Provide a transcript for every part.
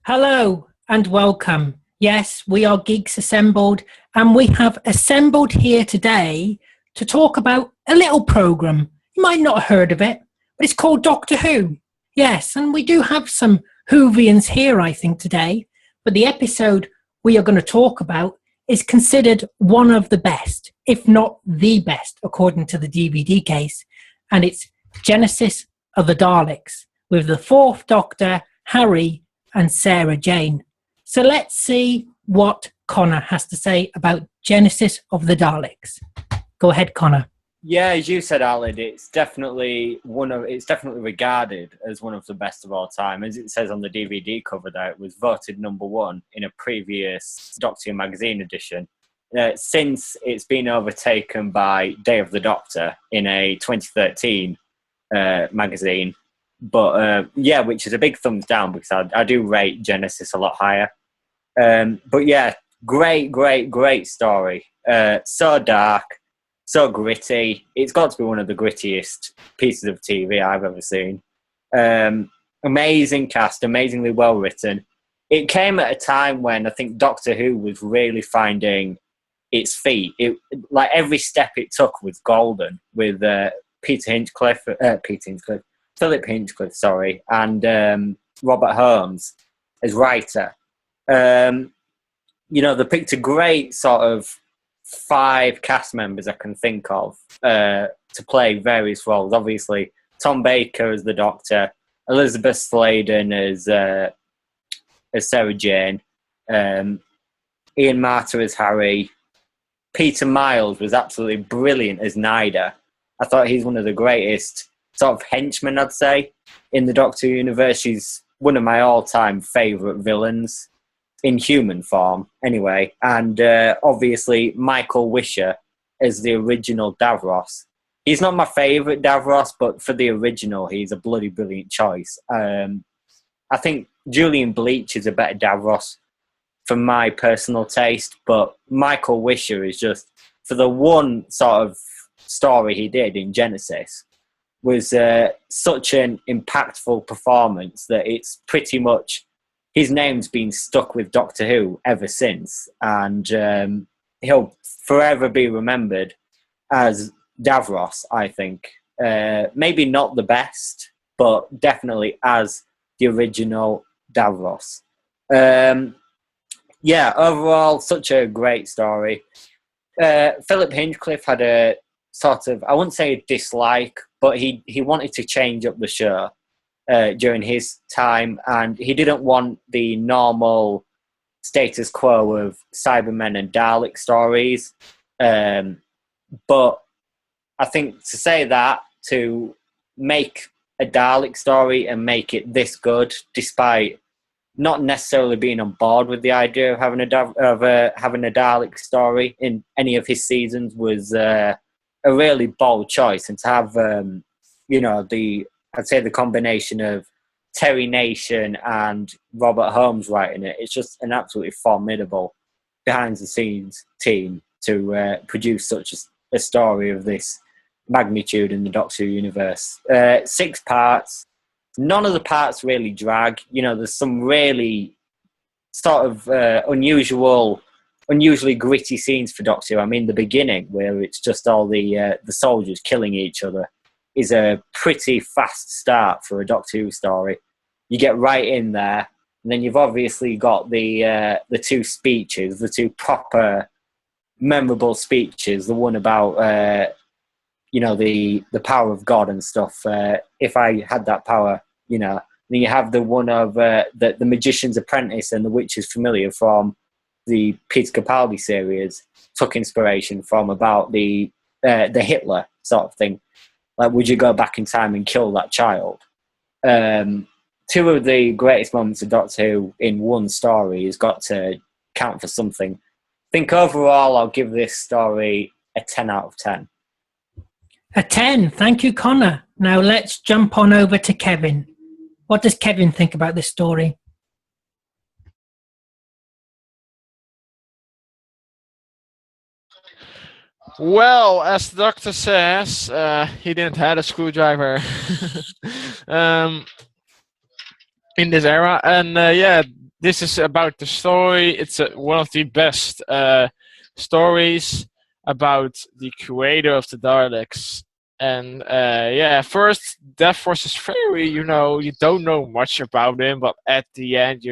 Hello and welcome. Yes, we are Geeks assembled, and we have assembled here today to talk about a little programme. You might not have heard of it, but it's called Doctor Who. Yes, and we do have some Whovians here, I think, today. But the episode we are going to talk about is considered one of the best, if not the best, according to the DVD case. And it's Genesis of the Daleks, with the Fourth Doctor, Harry, and Sarah Jane. So let's see what Connor has to say about Genesis of the Daleks. Go ahead, Connor. Yeah, as you said, Alan, it's definitely regarded as one of the best of all time. As it says on the DVD cover, that it was voted #1 in a previous Doctor Who magazine edition. Since it's been overtaken by Day of the Doctor in a 2013 magazine. But yeah, which is a big thumbs down because I do rate Genesis a lot higher. But yeah, great story. So dark, so gritty. It's got to be one of the grittiest pieces of TV I've ever seen. Amazing cast, amazingly well written. It came at a time when I think Doctor Who was really finding its feet. Like every step it took was golden with Philip Hinchcliffe, sorry, and Robert Holmes as writer. They picked a great sort of 5 cast members I can think of to play various roles. Obviously, Tom Baker as the Doctor, Elizabeth Sladen as Sarah Jane, Ian Marter as Harry. Peter Miles was absolutely brilliant as Nyder. I thought he's one of the greatest sort of henchmen, I'd say, in the Doctor Who universe. She's one of my all-time favourite villains in human form, anyway. And obviously, Michael Wisher as the original Davros. He's not my favourite Davros, but for the original, he's a bloody brilliant choice. I think Julian Bleach is a better Davros for my personal taste, but Michael Wisher is just, for the one sort of story he did in Genesis, was such an impactful performance that it's pretty much, his name's been stuck with Doctor Who ever since, and he'll forever be remembered as Davros, I think. Maybe not the best, but definitely as the original Davros. Yeah, overall, such a great story. Philip Hinchcliffe had a sort of, I wouldn't say a dislike, but he wanted to change up the show during his time, and he didn't want the normal status quo of Cybermen and Dalek stories. But I think to say that, to make a Dalek story and make it this good, despite not necessarily being on board with the idea of having a Dalek story in any of his seasons, was a really bold choice. And to have, I'd say the combination of Terry Nation and Robert Holmes writing it, it's just an absolutely formidable behind-the-scenes team to produce such a story of this magnitude in the Doctor Who universe. 6 parts. None of the parts really drag. There's some really sort of unusually gritty scenes for Doctor Who. I mean, the beginning, where it's just all the soldiers killing each other, is a pretty fast start for a Doctor Who story. You get right in there, and then you've obviously got the 2 speeches, the 2 proper memorable speeches. The one about the power of God and stuff. If I had that power, Then you have the one of the Magician's Apprentice and the Witch's Familiar from the Peter Capaldi series. Took inspiration from about the Hitler sort of thing. Like, would you go back in time and kill that child? 2 of the greatest moments of Doctor Who in one story has got to count for something. I think overall I'll give this story a 10 out of 10. A 10. Thank you, Connor. Now let's jump on over to Kevin. What does Kevin think about this story? Well, as the doctor says, he didn't have a screwdriver in this era, and yeah, this is about the story. It's one of the best stories about the creator of the Daleks. And first, Death Force is very, you don't know much about him, but at the end,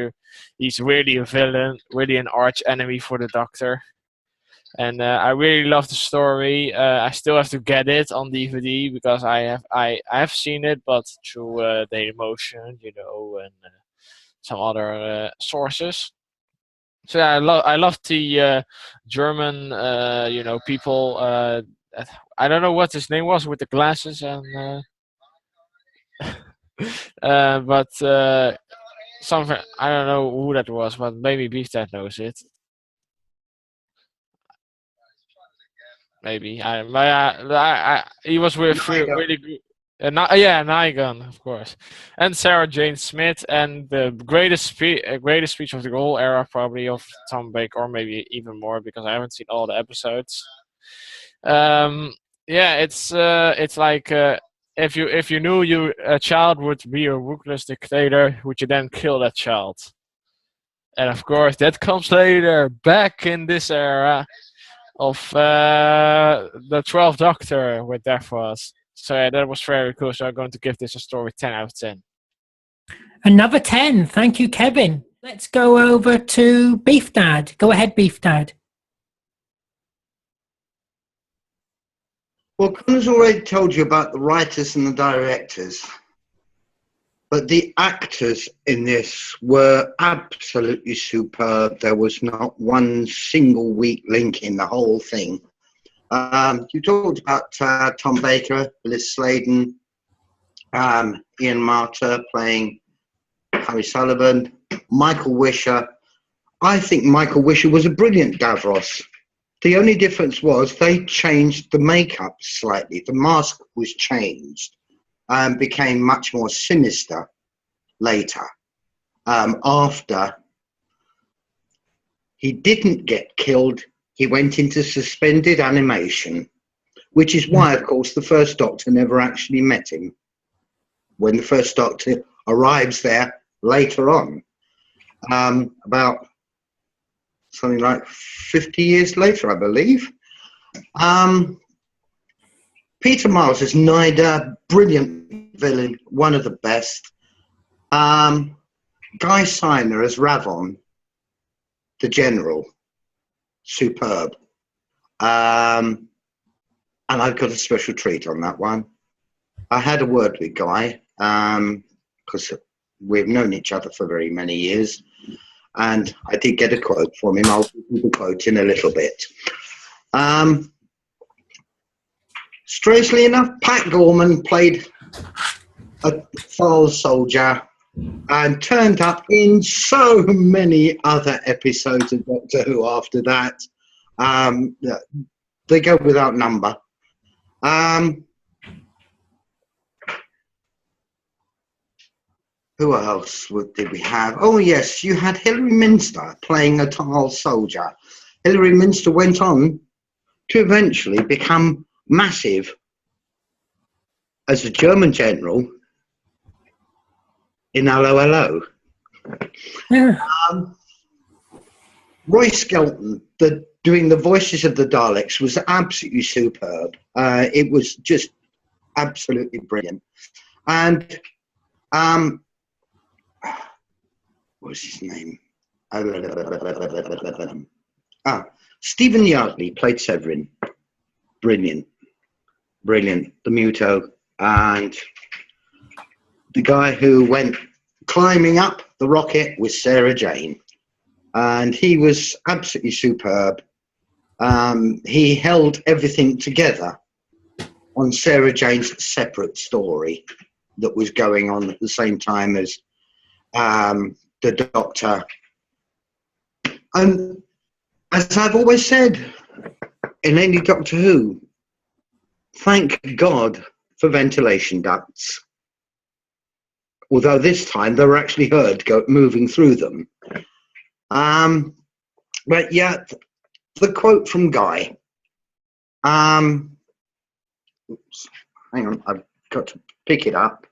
he's really a villain, really an arch enemy for the Doctor. And I really love the story. I still have to get it on DVD because I have seen it, but through Dailymotion, and some other sources. So yeah, I love the German, people. I don't know what his name was with the glasses and, but something I don't know who that was, but maybe Beef Dad knows it. Maybe he was with really good. Nigan, of course, and Sarah Jane Smith, and the greatest speech of the whole era, probably of Tom Baker, or maybe even more because I haven't seen all the episodes. It's like if you knew a child would be a ruthless dictator, would you then kill that child? And of course, that comes later, back in this era of the 12th Doctor with Death Force. So yeah, that was very cool. So I'm going to give this a story 10 out of 10. Another 10. Thank you, Kevin. Let's go over to Beef Dad. Go ahead, Beef Dad. Well, Connor's already told you about the writers and the directors, but the actors in this were absolutely superb. There was not one single weak link in the whole thing. You talked about Tom Baker, Liz Sladen, Ian Marter playing Harry Sullivan, Michael Wisher. I think Michael Wisher was a brilliant Davros. The only difference was they changed the makeup slightly. The mask was changed and became much more sinister later, after he didn't get killed. He went into suspended animation, which is why, of course, the first Doctor never actually met him. When the first Doctor arrives there later on, about something like 50 years later, I believe. Peter Miles as Nida, brilliant villain, one of the best. Guy Siner as Ravon, the General, superb. And I've got a special treat on that one. I had a word with Guy, because we've known each other for very many years, and I did get a quote from him. I'll give you the quote in a little bit. Strangely enough, Pat Gorman played a Thal soldier and turned up in so many other episodes of Doctor Who after that. They go without number. Who else did we have? Oh, yes, you had Hilary Minster playing a Thal soldier. Hilary Minster went on to eventually become massive as a German general in Hello, Hello. Yeah. Roy Skelton, doing the voices of the Daleks, was absolutely superb. It was just absolutely brilliant. And what was his name? Stephen Yardley played Severin. Brilliant. The Muto. And the guy who went climbing up the rocket was Sarah Jane. And he was absolutely superb. He held everything together on Sarah Jane's separate story that was going on at the same time as the Doctor. And as I've always said in any Doctor Who, thank God for ventilation ducts. Although this time they were actually heard moving through them. But yeah, the quote from Guy. Oops, hang on, I've got to pick it up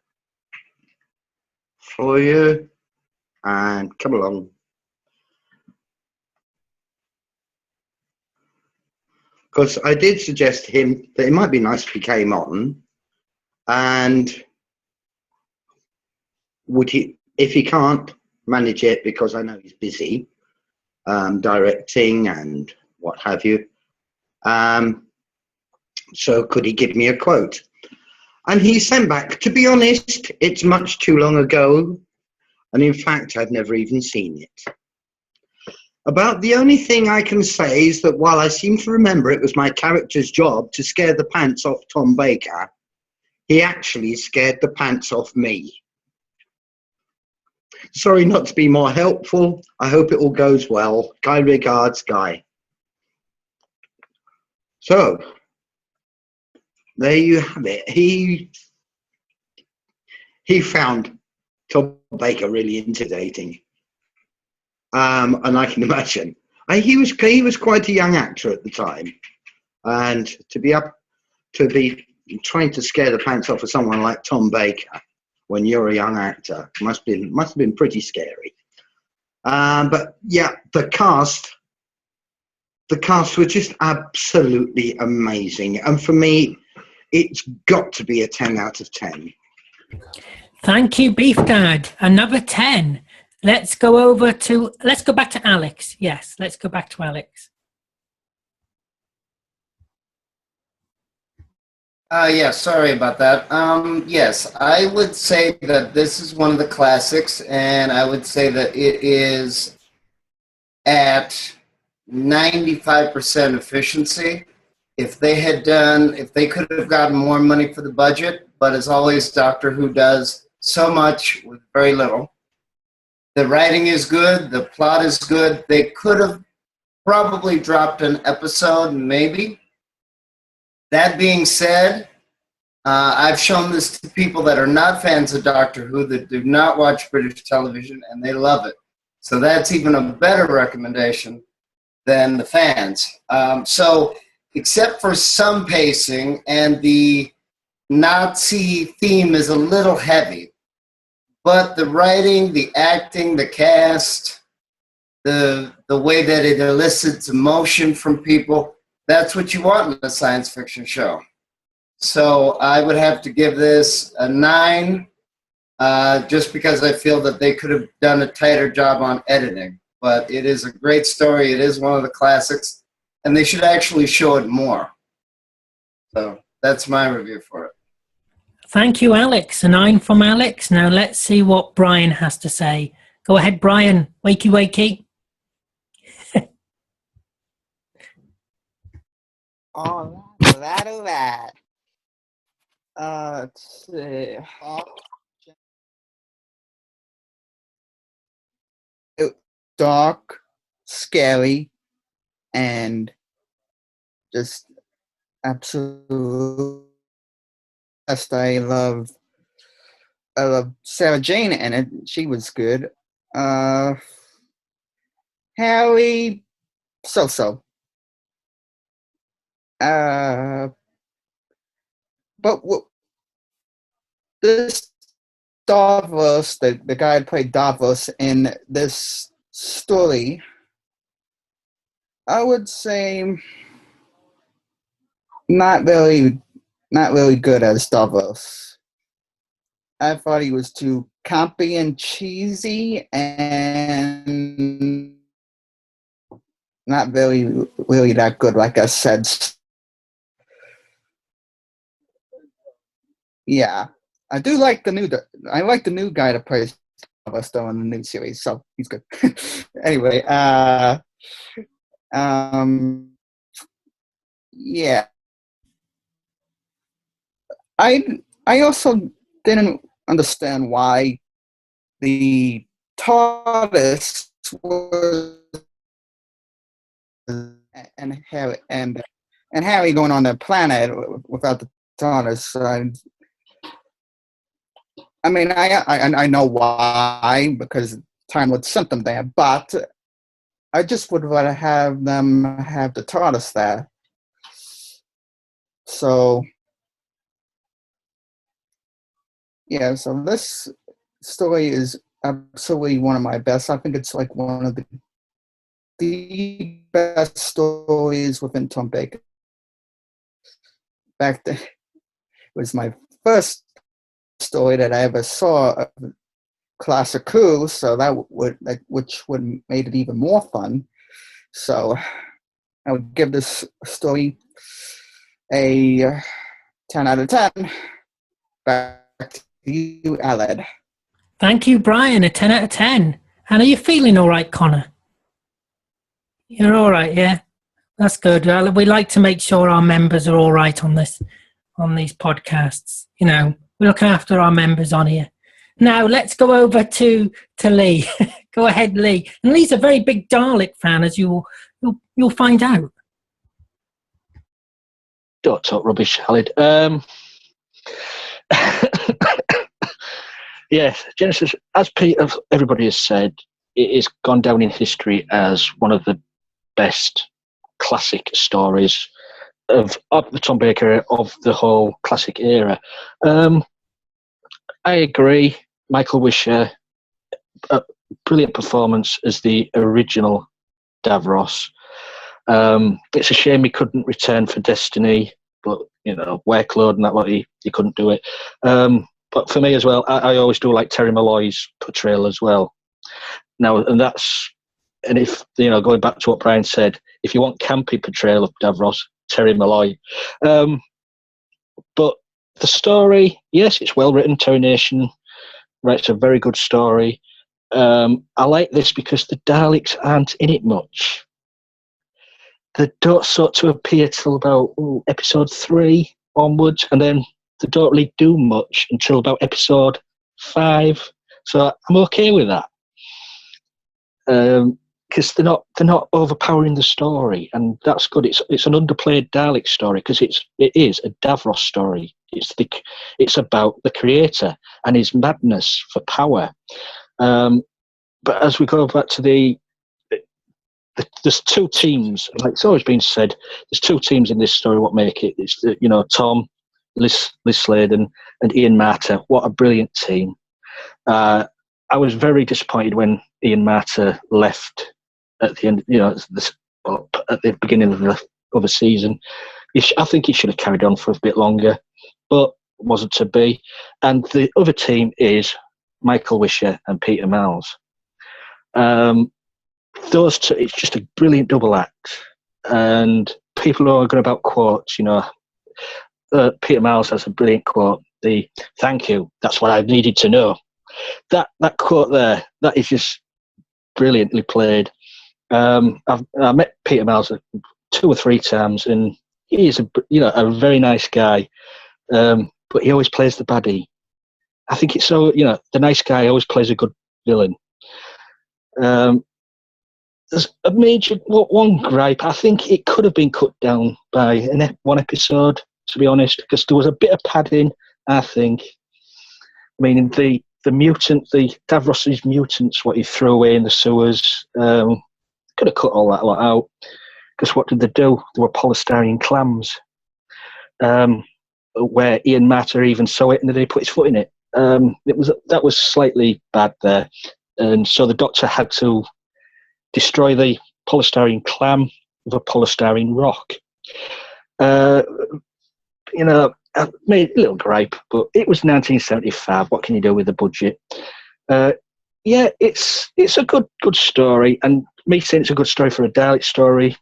for you. And come along, because I did suggest to him that it might be nice if he came on, and would he, if he can't manage it, because I know he's busy directing and what have you, so could he give me a quote? And he sent back, to be honest, it's much too long ago, and in fact I've never even seen it. About the only thing I can say is that while I seem to remember it was my character's job to scare the pants off Tom Baker, he actually scared the pants off me. Sorry not to be more helpful. I hope it all goes well. Guy regards, Guy. So, there you have it. He found Tom Baker really intimidating. And I can imagine. He was quite a young actor at the time. And to be trying to scare the pants off of someone like Tom Baker when you're a young actor must have been pretty scary. But yeah, the cast were just absolutely amazing. And for me, it's got to be a 10 out of 10. Thank you, Beef Dad. Another 10. Let's go back to Alex. Yes, let's go back to Alex. Yeah, sorry about that. Yes, I would say that this is one of the classics, and I would say that it is at 95% efficiency. If they could have gotten more money for the budget, but as always, Doctor Who does so much with very little. The writing is good, the plot is good. They could have probably dropped an episode, maybe. That being said, I've shown this to people that are not fans of Doctor Who, that do not watch British television, and they love it. So that's even a better recommendation than the fans. So except for some pacing, and the Nazi theme is a little heavy, but the writing, the acting, the cast, the way that it elicits emotion from people, that's what you want in a science fiction show. So I would have to give this a 9, just because I feel that they could have done a tighter job on editing. But it is a great story. It is one of the classics, and they should actually show it more. So that's my review for it. Thank you, Alex. A 9 from Alex. Now let's see what Brian has to say. Go ahead, Brian. Wakey, wakey. All right. Let's see. Dark, scary, and just absolute best. I love Sarah Jane in it. She was good. Harry, so. But this Davos, the guy who played Davos in this story, I would say not really good as Davos. I thought he was too campy and cheesy, and not really that good, like I said. Yeah, I do like the new guy that plays Davos though in the new series, so he's good. Anyway, yeah. I also didn't understand why the TARDIS was and Harry going on the planet without the TARDIS. I mean, I know why, because time would sent them there, but I just would rather have them have the TARDIS there. So, yeah, so this story is absolutely one of my best. I think it's like one of the best stories within Tom Baker back then, it was my first story that I ever saw of Classic Coup, so which would made it even more fun. So I would give this story a 10 out of 10. Back to you, Aled. Thank you, Brian. A 10 out of 10. And are you feeling all right, Connor? You're all right, yeah? That's good. We like to make sure our members are all right on these podcasts. You know, we're looking after our members on here. Now, let's go over to Lee. Go ahead, Lee. And Lee's a very big Dalek fan, as you'll find out. Don't talk rubbish, Khalid. Yes, Genesis, as everybody has said, it has gone down in history as one of the best classic stories of the Tom Baker era, of the whole classic era. I agree. Michael Wisher, a brilliant performance as the original Davros. It's a shame he couldn't return for Destiny, but workload and that, like he couldn't do it. But for me as well, I always do like Terry Malloy's portrayal as well. Now, and if going back to what Brian said, if you want campy portrayal of Davros, Terry Malloy. But the story, yes, it's well written. Terry Nation writes a very good story. I like this because the Daleks aren't in it much. They don't sort to appear till about episode 3 onwards, and then they don't really do much until about episode 5. So I'm okay with that. Because they're not overpowering the story, and that's good. It's an underplayed Dalek story because it is a Davros story. It's about the creator and his madness for power. But as we go back to there's two teams, like it's always been said. There's two teams in this story. What make it? It's Tom, Liz Sladen, and Ian Marter. What a brilliant team! I was very disappointed when Ian Marter left at the end. At the beginning of the other season. I think he should have carried on for a bit longer, but wasn't to be. And the other team is Michael Wisher and Peter Miles. Those two, it's just a brilliant double act. And people are going about quotes, Peter Miles has a brilliant quote, the "thank you, that's what I needed to know." That quote there, that is just brilliantly played. I met Peter Miles 2 or 3 times, and he is a very nice guy, but he always plays the baddie. I think it's so, the nice guy always plays a good villain. There's a major one gripe. I think it could have been cut down by one episode, to be honest, because there was a bit of padding, I think. Meaning the Davros's mutants, what he threw away in the sewers, could have cut all that lot out. Because what did they do? They were polystyrene clams, where Ian Marter even saw it and then he put his foot in it. That was slightly bad there, and so the Doctor had to destroy the polystyrene clam with a polystyrene rock. I made a little gripe, but it was 1975. What can you do with the budget? It's a good story, and me saying it's a good story for a Dalek story,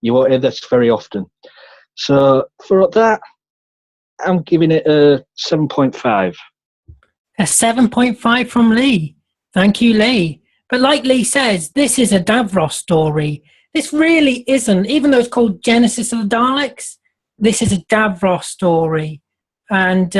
you won't hear that very often. So for that, I'm giving it a 7.5. A 7.5 from Lee. Thank you, Lee. But like Lee says, this is a Davros story. This really isn't, even though it's called Genesis of the Daleks, this is a Davros story. And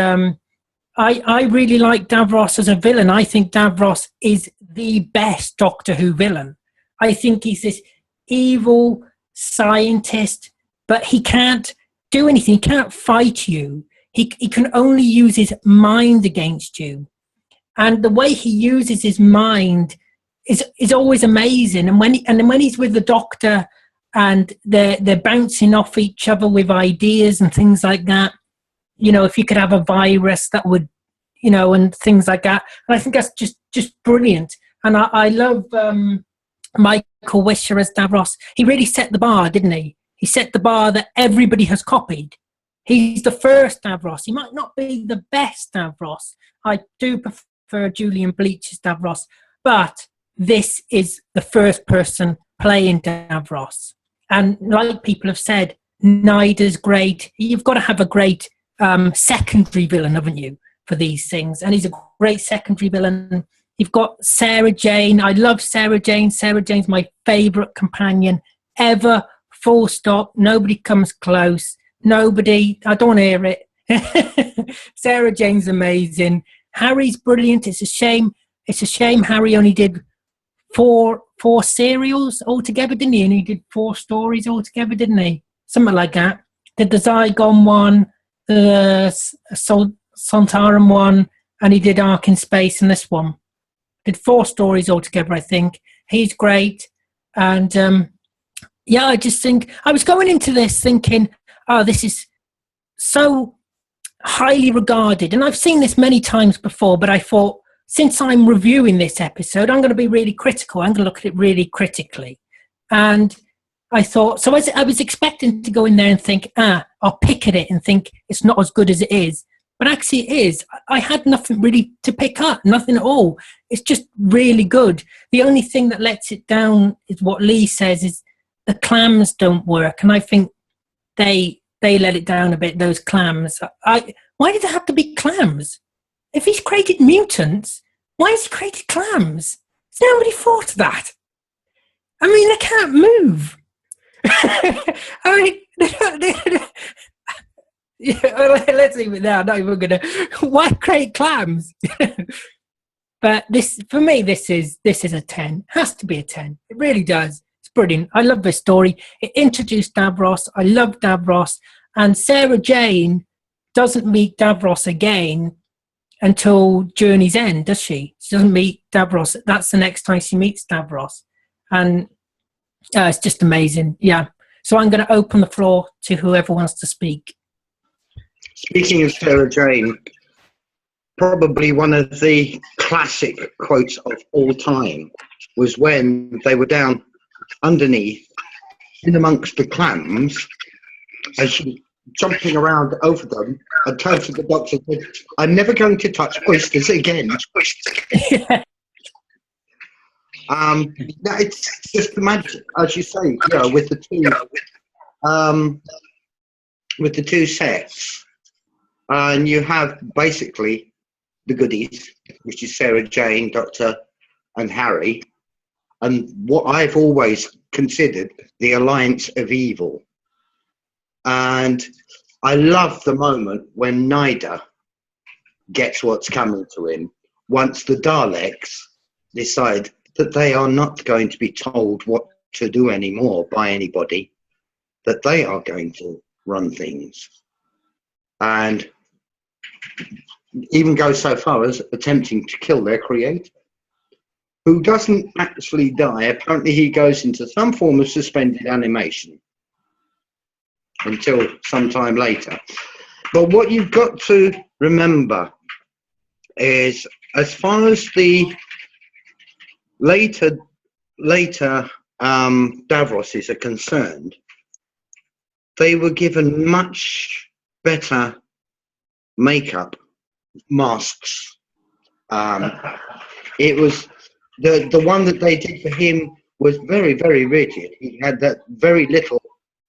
I really like Davros as a villain. I think Davros is the best Doctor Who villain. I think he's this evil scientist, but he can't do anything. He can't fight you. He can only use his mind against you. And the way he uses his mind is always amazing. And when he's with the Doctor and they're bouncing off each other with ideas and things like that, if you could have a virus that would, and things like that. And I think that's just brilliant. And I love Michael Wisher as Davros. He really set the bar, didn't he? He set the bar that everybody has copied. He's the first Davros. He might not be the best Davros. I do prefer Julian Bleach's Davros, but this is the first person playing Davros. And like people have said, Nida's great. You've got to have a great secondary villain, haven't you, for these things? And he's a great secondary villain. You've got Sarah Jane. I love Sarah Jane. Sarah Jane's my favourite companion ever. Full stop. Nobody comes close. Nobody. I don't want to hear it. Sarah Jane's amazing. Harry's brilliant. It's a shame Harry only did four serials altogether, didn't he? And he did 4 stories altogether, didn't he? Something like that. Did the Zygon one, the Sontaran one, and he did Ark in Space and this one. Did 4 stories altogether, I think. He's great. And yeah, I just think I was going into this thinking, oh, this is so highly regarded. And I've seen this many times before, but I thought, since I'm reviewing this episode, I'm going to be really critical. I'm going to look at it really critically. And I thought, so I was expecting to go in there and think, I'll pick at it and think it's not as good as it is. But actually it is. I had nothing really to pick up, nothing at all. It's just really good. The only thing that lets it down is what Lee says is the clams don't work. And I think they let it down a bit, those clams. Why did it have to be clams? If he's created mutants, why has he created clams? Has nobody thought of that? I mean, they can't move. I mean, yeah, let's leave it there. I'm not even going to. Why create clams? But this, for me, this is a 10. It has to be a 10. It really does. It's brilliant. I love this story. It introduced Davros. I love Davros. And Sarah Jane doesn't meet Davros again until Journey's End, does she? She doesn't meet Davros. That's the next time she meets Davros. And it's just amazing. Yeah. So I'm going to open the floor to whoever wants to speak. Speaking of Sarah Jane, probably one of the classic quotes of all time was when they were down underneath in amongst the clams, and she jumping around over them and turned to the doctor and said, I'm never going to touch oysters again. Yeah. Now it's just the magic, as you say, with the two sets. And you have basically the goodies, which is Sarah Jane, Doctor, and Harry, and what I've always considered the alliance of evil. And I love the moment when Nida gets what's coming to him once the Daleks decide that they are not going to be told what to do anymore by anybody, that they are going to run things. And even go so far as attempting to kill their creator, who doesn't actually die. Apparently he goes into some form of suspended animation until some time later. But what you've got to remember is, as far as the later Davroses are concerned, they were given much better makeup, masks. It was the one that they did for him was very, very rigid. He had that very little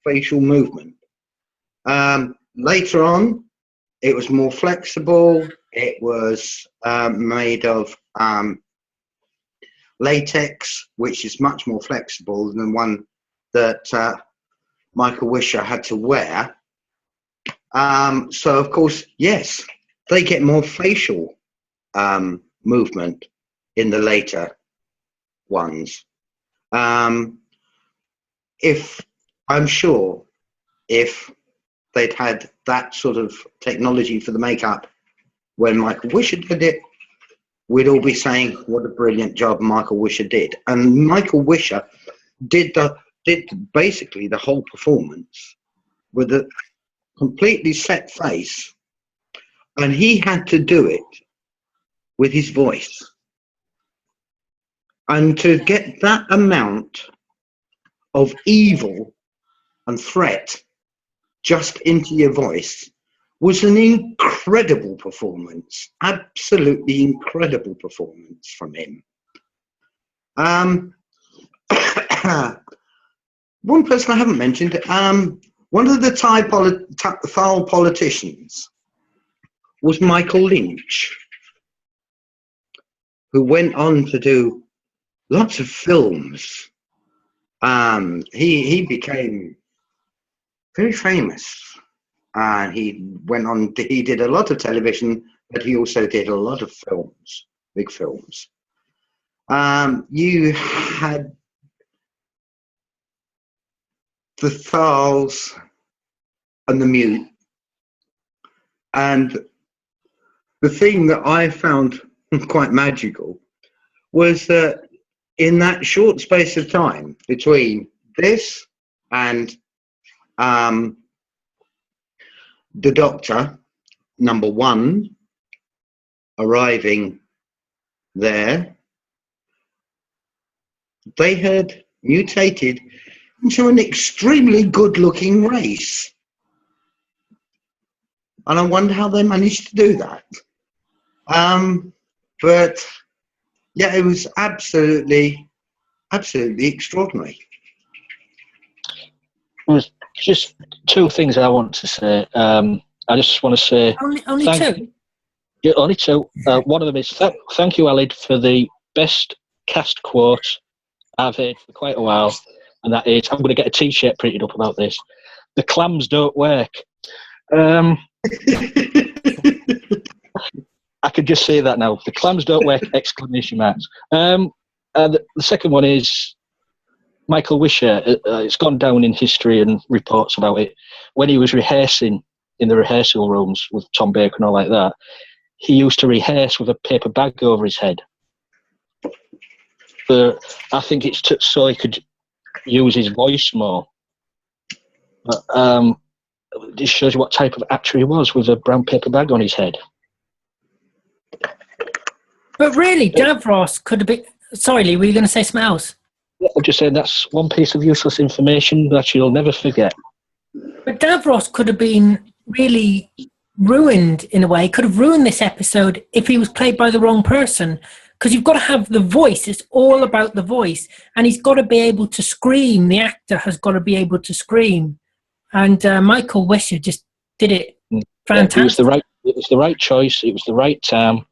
facial movement. Later on, it was more flexible. It was made of latex, which is much more flexible than the one that Michael Wisher had to wear. So, of course, yes, they get more facial movement in the later ones. If they'd had that sort of technology for the makeup when Michael Wisher did it, we'd all be saying what a brilliant job Michael Wisher did. And Michael Wisher did basically the whole performance with a completely set face, and he had to do it with his voice. And to get that amount of evil and threat just into your voice was an incredible performance. Absolutely incredible performance from him. One person I haven't mentioned, one of the Thal politicians was Michael Lynch, who went on to do lots of films. He became very famous. He went on. He did a lot of television, but he also did a lot of films, big films. You had the Thals and the Mute, and the thing that I found quite magical was that in that short space of time between this and the Doctor, number 1, arriving there, they had mutated into an extremely good-looking race. And I wonder how they managed to do that. But yeah, it was absolutely extraordinary. There's just 2 things I want to say. I just want to say... Only 2? Yeah, only 2. One of them is, thank you, Alid, for the best cast quote I've heard for quite a while. And that is, I'm going to get a T-shirt printed up about this. The clams don't work. I could just say that now. The clams don't work! Exclamation marks. And the second one is Michael Wisher. It's gone down in history and reports about it. When he was rehearsing in the rehearsal rooms with Tom Baker and all like that, he used to rehearse with a paper bag over his head. I think it's so he could use his voice more. But it shows you what type of actor he was with a brown paper bag on his head. But really, Davros could have been... Sorry, Lee, were you going to say something else? I'm just saying that's one piece of useless information that you'll never forget. But Davros could have been really ruined in a way, could have ruined this episode if he was played by the wrong person. Because you've got to have the voice. It's all about the voice. And he's got to be able to scream. The actor has got to be able to scream. And Michael Wisher just did it fantastic. It was the right choice. It was the right time.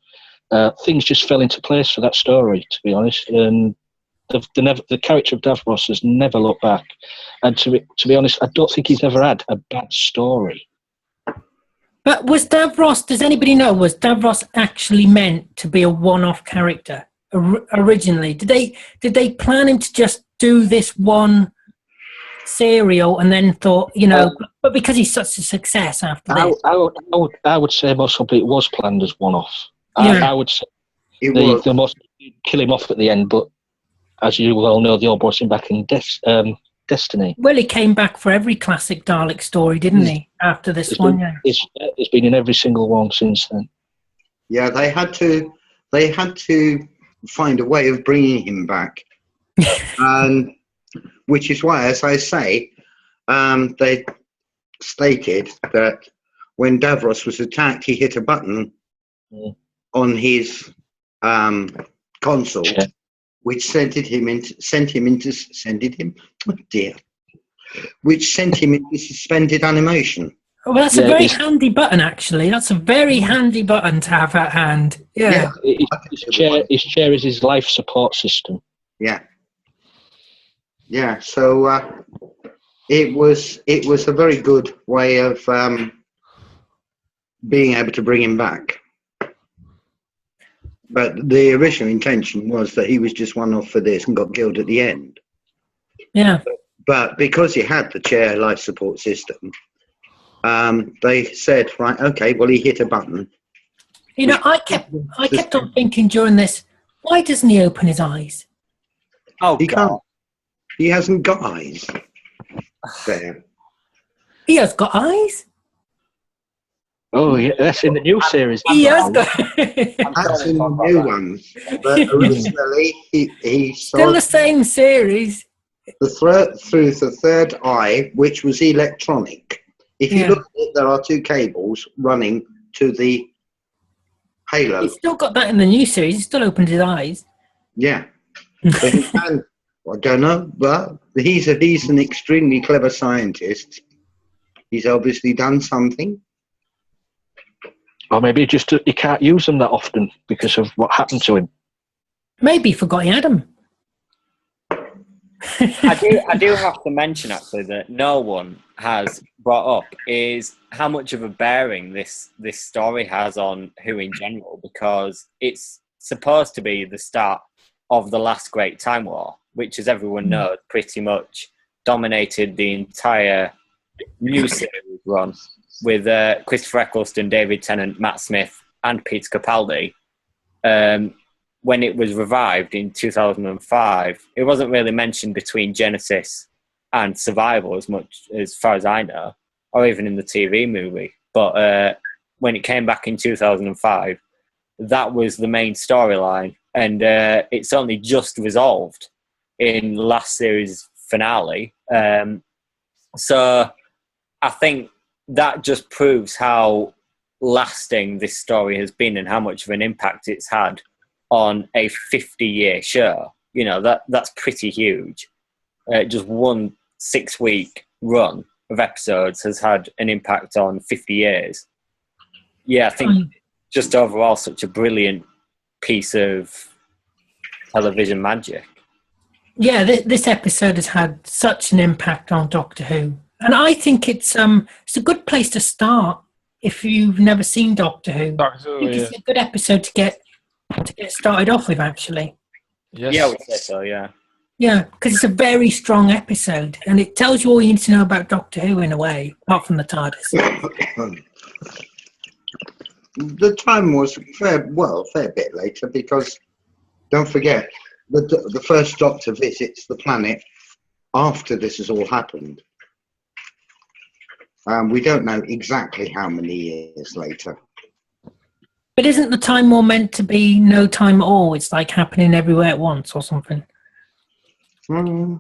Things just fell into place for that story, to be honest. And the character of Davros has never looked back. And to be honest, I don't think he's ever had a bad story. But was Davros, does anybody know, was Davros actually meant to be a one-off character originally? Did they plan him to just do this one serial and then thought, but because he's such a success after this? I would say most probably it was planned as one-off. Yeah. I would say they must kill him off at the end, but as you well know, they all brought him back in Destiny. Well, he came back for every classic Dalek story, didn't he? After this one, yeah. It's been in every single one since then. Yeah, they had to find a way of bringing him back, and which is why, as I say, they stated that when Davros was attacked, he hit a button on his console. Yeah. Which sent him into suspended animation. Well, that's a very handy button, actually. That's a very handy button to have at hand. Yeah. His chair is his life support system. Yeah. Yeah. So it was a very good way of being able to bring him back. But the original intention was that he was just one-off for this and got killed at the end. Yeah. But because he had the chair life support system, they said, right, okay, well, he hit a button. I kept on thinking during this, why doesn't he open his eyes? Oh, he can't. He hasn't got eyes. There. He has got eyes. Oh, yeah, that's in the new series. He has got. That's in the new ones. But originally, he still the same series. Through the third eye, which was electronic. If you look at it, there are 2 cables running to the halo. He's still got that in the new series. He still opened his eyes. Yeah. But he can, I don't know, but he's an extremely clever scientist. He's obviously done something. Or maybe just he can't use them that often because of what happened to him. Maybe he forgot he had them. I do have to mention actually that no one has brought up is how much of a bearing this story has on Who in general, because it's supposed to be the start of the last great Time War, which, as everyone knows, pretty much dominated the entire new series run with Christopher Eccleston, David Tennant, Matt Smith, and Peter Capaldi. When it was revived in 2005, it wasn't really mentioned between Genesis and Survival as far as I know, or even in the TV movie. But when it came back in 2005, that was the main storyline, and it's only just resolved in last series finale. So I think that just proves how lasting this story has been and how much of an impact it's had on a 50-year show. You know, that's pretty huge. Just one 6-week run of episodes has had an impact on 50 years. Yeah, I think just overall such a brilliant piece of television magic. Yeah, this episode has had such an impact on Doctor Who. And I think it's a good place to start if you've never seen Doctor Who. I think it's a good episode to get started off with, actually. Yes. Yeah, I would say so, yeah. Yeah, because it's a very strong episode, and it tells you all you need to know about Doctor Who in a way, apart from the TARDIS. The time was a fair bit later, because don't forget, the first Doctor visits the planet after this has all happened. We don't know exactly how many years later. But isn't the Time War meant to be no time at all? It's like happening everywhere at once or something. No,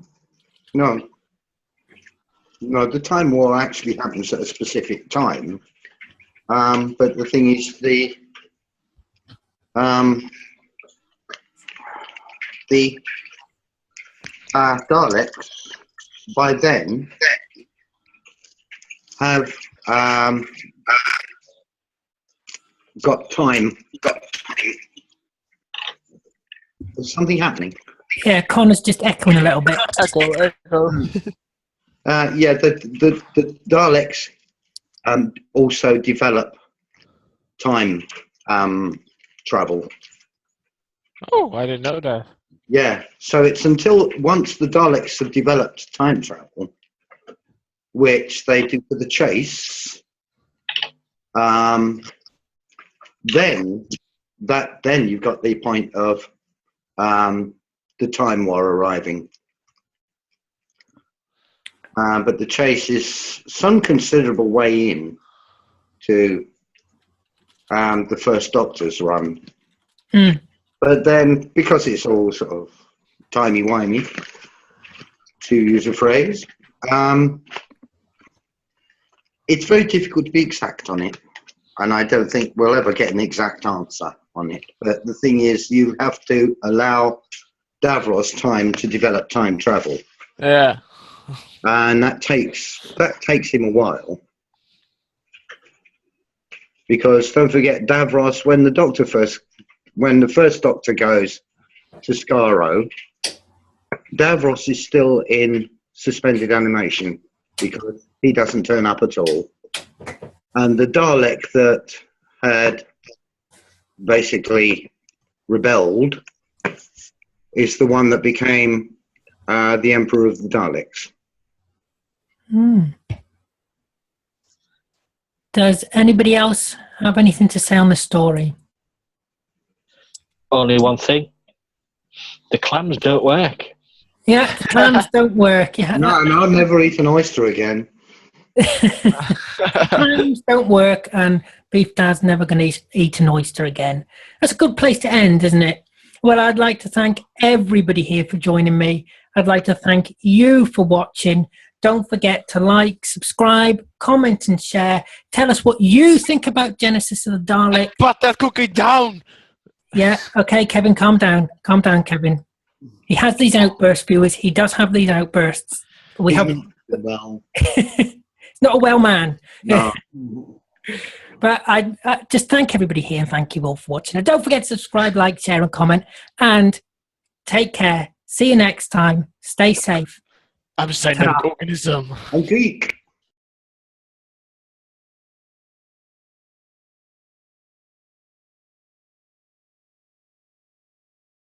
the Time War actually happens at a specific time. But the thing is, the Daleks by then have got time. There's something happening. Yeah, Connor's just echoing a little bit. Echo. Yeah, the Daleks also develop time travel. Oh, I didn't know that. Yeah, so it's until once the Daleks have developed time travel, which they do for the chase, then you've got the point of the Time War arriving. But the chase is some considerable way in to the first Doctor's run. But then, because it's all sort of timey-wimey, to use a phrase, it's very difficult to be exact on it. And I don't think we'll ever get an exact answer on it. But the thing is, you have to allow Davros time to develop time travel. Yeah. And that takes him a while, because don't forget, Davros, when the first Doctor goes to Skaro, Davros is still in suspended animation because he doesn't turn up at all, and the Dalek that had basically rebelled is the one that became the Emperor of the Daleks. Does anybody else have anything to say on the story? Only one thing. The clams don't work. Yeah, the clams don't work. Yeah, No, I'll never eat an oyster again. clams don't work, and Beef Dad's never going to eat an oyster again. That's a good place to end, isn't it? Well, I'd like to thank everybody here for joining me. I'd like to thank you for watching. Don't forget to like, subscribe, comment, and share. Tell us what you think about Genesis of the Daleks. Put that cookie down. Yeah, okay, Kevin, calm down. Calm down, Kevin. He has these outbursts, viewers. He does have these outbursts. But we have. Well, He's not a well man. no. But I just thank everybody here and thank you all for watching. And don't forget to subscribe, like, share, and comment. And take care. See you next time. Stay safe. I'm a silent organism. I'm geek.